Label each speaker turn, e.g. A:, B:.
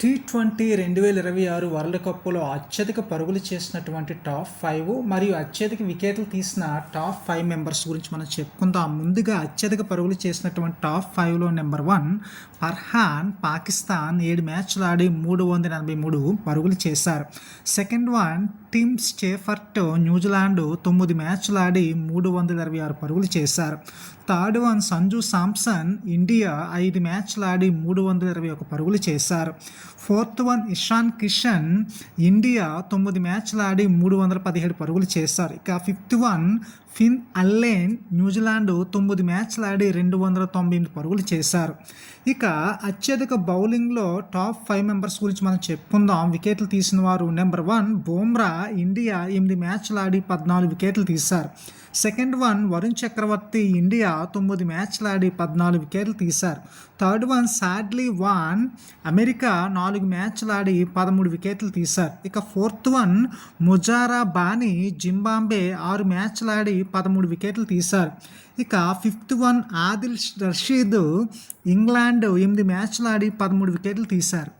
A: T20 2026 world కప్లో అత్యధిక పరుగులు చేసినటువంటి టాప్ 5 మరియు అత్యధిక వికెట్లు తీసిన టాప్ 5 మెంబర్స్ గురించి మనం చెప్పుకుందాం. ముందుగా అత్యధిక పరుగులు చేసినటువంటి టాప్ 5లో నెంబర్ 1 ఫర్హాన్, పాకిస్తాన్ 7 మ్యాచ్లు ఆడి 383 పరుగులు చేశారు. సెకండ్ వన్ టిమ్ స్టేఫర్ట్, న్యూజిలాండ్ 9 మ్యాచ్లు ఆడి 326 పరుగులు చేశారు. Third one Sanju Samson, India 5 మ్యాచ్లు ఆడి 321 పరుగులు చేశారు. Fourth one Ishan Kishan, India 9 మ్యాచ్లు ఆడి 317 పరుగులు చేశారు. ఇక ఫిఫ్త్ వన్ ఫిన్ అల్లెన్, న్యూజిలాండ్ 9 మ్యాచ్లు ఆడి 298 పరుగులు చేశారు. ఇక అత్యధిక బౌలింగ్లో టాప్ 5 మెంబర్స్ గురించి మనం చెప్పుకుందాం. వికెట్లు తీసిన వారు నెంబర్ 1 బుమ్రా, ఇండియా 8 మ్యాచ్లు ఆడి 14 వికెట్లు తీశారు. Second one Varun Chakravarthy, India 9 మ్యాచ్లు ఆడి 14 వికెట్లు తీశారు. థర్డ్ వన్ సాడ్లీ వాన్, అమెరికా 4 మ్యాచ్లు ఆడి 13 వికెట్లు తీశారు. ఇక fourth one Muzarabani, Zimbabwe 6 మ్యాచ్లు ఆడి 13 వికెట్లు తీశారు. ఇక fifth one Adil Rashid, England 8 మ్యాచ్లు ఆడి 13 వికెట్లు తీశారు.